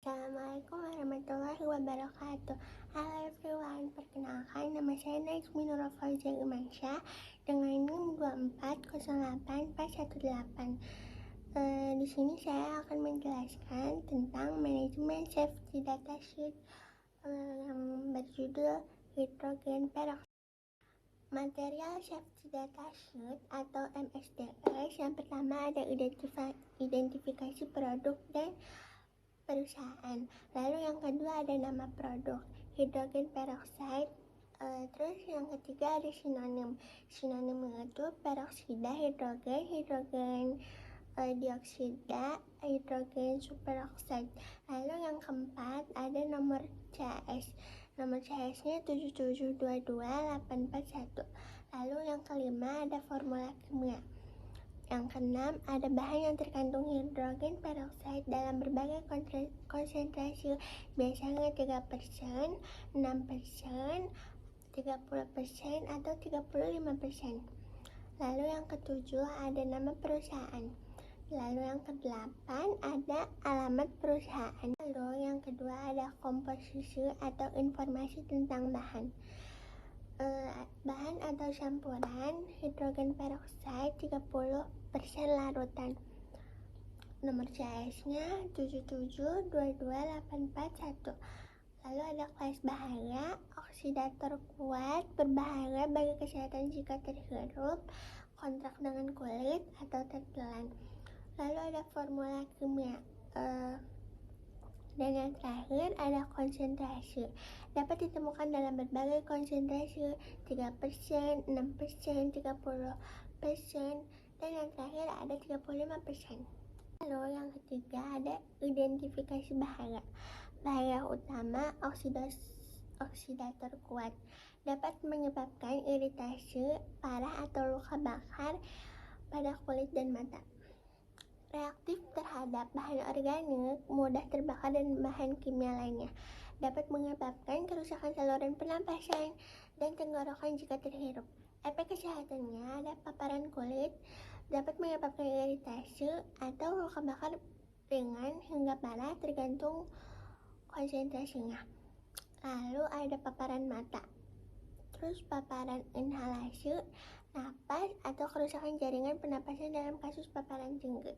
Assalamualaikum warahmatullahi wabarakatuh. Halo everyone, perkenalkan nama saya Najmi Nurul Fauzia Imansyah dengan NIM 2408418. Di sini saya akan menjelaskan tentang manajemen safety datasheet yang berjudul hidrogen peroxide. Material safety datasheet atau MSDS yang pertama ada identifikasi produk dan perusahaan. Lalu yang kedua ada nama produk hidrogen peroxide. Terus yang ketiga ada sinonim. Sinonim itu peroksida hidrogen dioksida hidrogen superoxide. Lalu yang keempat ada nomor CS. Nomor CS-nya 7722841. Lalu yang kelima ada formula kimia. Yang keenam, ada bahan yang terkandung hidrogen peroksida dalam berbagai konsentrasi, biasanya 3%, 6%, 30%, atau 35%. Lalu yang ketujuh, ada nama perusahaan. Lalu yang kedelapan, ada alamat perusahaan. Lalu yang kedua, ada komposisi atau informasi tentang bahan. Bahan atau campuran hidrogen peroksida 30% larutan. Nomor CS-nya 7722841. Lalu ada kelas bahaya, oksidator kuat, berbahaya bagi kesehatan jika terhirup, kontrak dengan kulit atau tertelan. Lalu ada formula kimia. Dan yang terakhir ada konsentrasi. Dapat ditemukan dalam berbagai konsentrasi 3%, 6%, 30%, dan yang terakhir ada 35%. Lalu yang ketiga ada identifikasi bahaya. Bahaya utama oksidator kuat. Dapat menyebabkan iritasi parah atau luka bakar pada kulit dan mata. Reaktif terhadap bahan organik, mudah terbakar dan bahan kimia lainnya. Dapat menyebabkan kerusakan saluran pernapasan dan tenggorokan jika terhirup. Efek kesehatannya ada paparan kulit, dapat menyebabkan iritasi atau luka bakar ringan hingga parah tergantung konsentrasinya. Lalu ada paparan mata. Terus paparan inhalasi, napas atau kerusakan jaringan pernapasan dalam kasus paparan tinggi.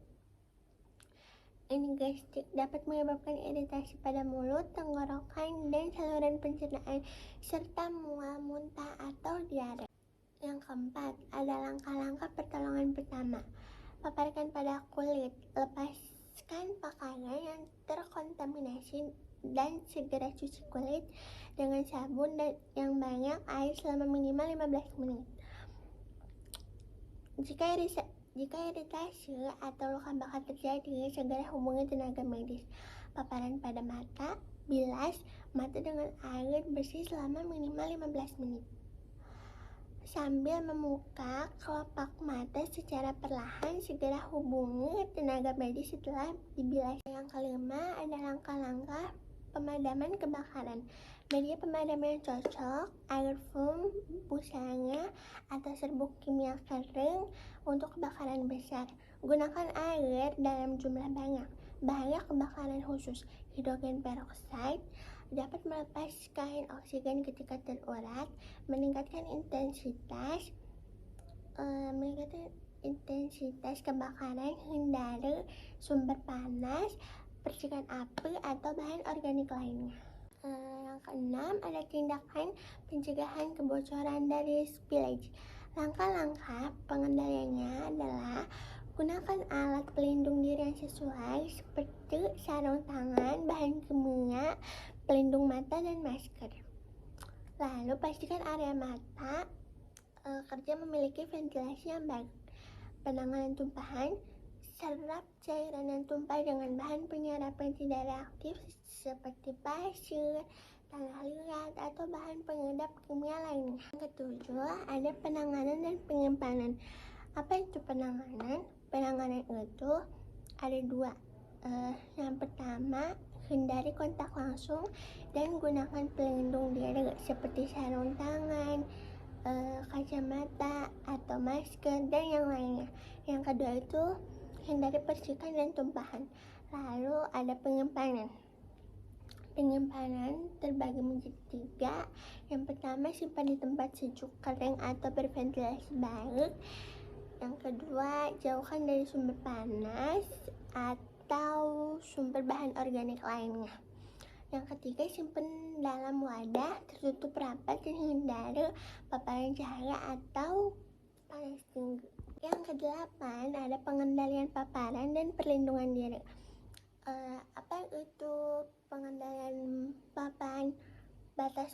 Gastrik dapat menyebabkan iritasi pada mulut, tenggorokan, dan saluran pencernaan, serta mual, muntah, atau diare. Yang keempat, ada langkah-langkah pertolongan pertama. Paparkan pada kulit, lepaskan pakaian yang terkontaminasi dan segera cuci kulit dengan sabun dan yang banyak air selama minimal 15 menit. Jika iritasi atau luka bakar terjadi, segera hubungi tenaga medis. Paparan pada mata, bilas mata dengan air bersih selama minimal 15 menit. Sambil membuka kelopak mata secara perlahan, segera hubungi tenaga medis setelah dibilas. Yang kelima ada langkah-langkah pemadaman kebakaran. Media pemadam yang cocok, air foam, busanya, atau serbuk kimia kering untuk kebakaran besar. Gunakan air dalam jumlah banyak. Bahaya kebakaran khusus. Hidrogen peroksida dapat melepaskan oksigen ketika terurat, meningkatkan intensitas kebakaran, hindari sumber panas, percikan api, atau bahan organik lainnya. Yang keenam ada tindakan pencegahan kebocoran dari spillage. Langkah-langkah pengendaliannya adalah gunakan alat pelindung diri yang sesuai seperti sarung tangan, bahan kimia, pelindung mata, dan masker. Lalu pastikan area mata kerja memiliki ventilasi yang baik. Penanganan tumpahan, serap cairan yang tumpah dengan bahan penyerap yang tidak reaktif seperti pasir, tanah liat, atau bahan penyedap kimia lainnya. Yang ketujuh, ada penanganan dan penyimpanan. Apa itu penanganan? Penanganan itu ada dua. Yang pertama, hindari kontak langsung dan gunakan pelindung diri seperti sarung tangan, kacamata, atau masker, dan yang lainnya. Yang kedua itu hindari percikan dan tumpahan. Lalu ada penyimpanan. Penyimpanan terbagi menjadi 3. Yang pertama, simpan di tempat sejuk, kering, atau berventilasi baik. Yang kedua, jauhkan dari sumber panas atau sumber bahan organik lainnya. Yang ketiga, simpan dalam wadah tertutup rapat dan hindari paparan cahaya atau panas tinggi. Yang kedelapan, ada pengendalian paparan dan perlindungan diri. Apa itu pengendalian paparan? Batas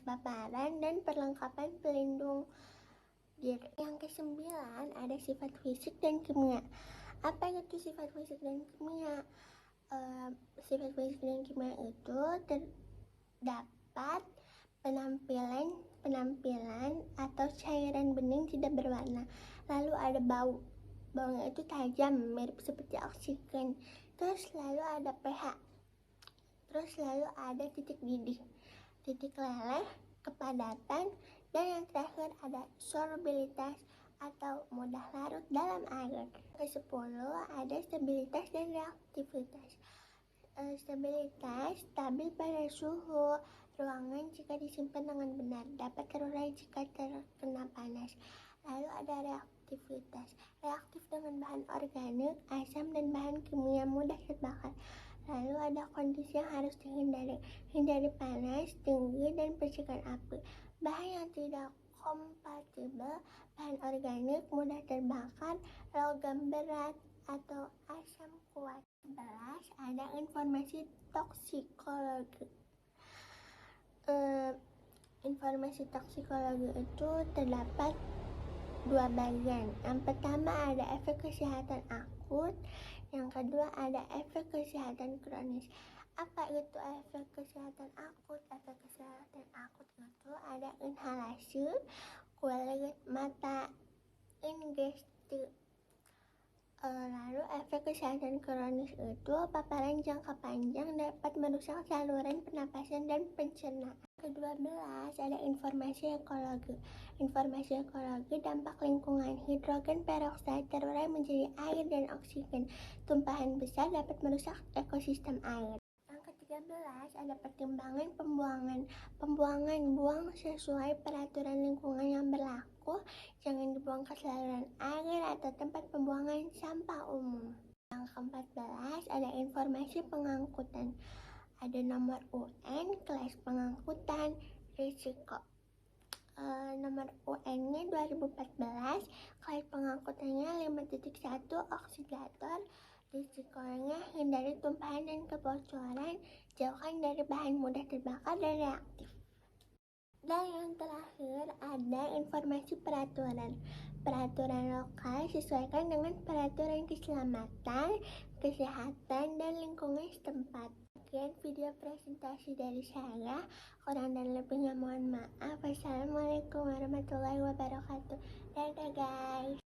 paparan dan perlengkapan pelindung diri. Yang kesembilan, ada sifat fisik dan kimia. Apa itu sifat fisik dan kimia? Sifat fisik dan kimia itu terdapat penampilan atau cairan bening tidak berwarna. Lalu ada baunya itu tajam, mirip seperti oksigen. Terus lalu ada pH. Terus lalu ada titik didih, titik leleh, kepadatan, dan yang terakhir ada solubilitas atau mudah larut dalam air. Ke-10 ada stabilitas dan reaktivitas. Stabilitas, stabil pada suhu ruangan jika disimpan dengan benar, dapat terurai jika terkena panas. Lalu ada reaktivitas, reaktif dengan bahan organik, asam, dan bahan kimia mudah terbakar. Lalu ada kondisi yang harus dihindari, hindari panas tinggi dan percikan api. Bahan yang tidak kompatibel, bahan organik mudah terbakar, logam berat, atau asam kuat. 11. Ada informasi toksikologi. Informasi toksikologi itu terdapat 2 bagian. Yang pertama ada efek kesehatan akut, yang kedua ada efek kesehatan kronis. Apa itu efek kesehatan akut? Efek kesehatan akut itu ada inhalasi, kulit, mata, ingesti. Lalu efek kesehatan kronis itu paparan jangka panjang dapat merusak saluran pernapasan dan pencernaan. Ke-12 ada informasi ekologi. Informasi ekologi dampak lingkungan. Hidrogen peroksida terurai menjadi air dan oksigen. Tumpahan besar dapat merusak ekosistem air. Yang ke-13 ada pertimbangan pembuangan. Buang sesuai peraturan lingkungan yang berlaku. Jangan dibuang ke saluran air atau tempat pembuangan sampah umum. Yang ke-14 ada informasi pengangkutan. Ada nomor UN, kelas pengangkutan, risiko. Nomor UN-nya 2014, kelas pengangkutannya 5.1 oksidator. Risikonya hindari tumpahan dan kebocoran, jauhkan dari bahan mudah terbakar dan reaktif. Dan yang terakhir ada informasi peraturan. Peraturan lokal sesuaikan dengan peraturan keselamatan, kesehatan, dan lingkungan setempat. Sekian video presentasi dari saya. Kurang dan lebihnya mohon maaf. Wassalamualaikum warahmatullahi wabarakatuh. Dadah guys.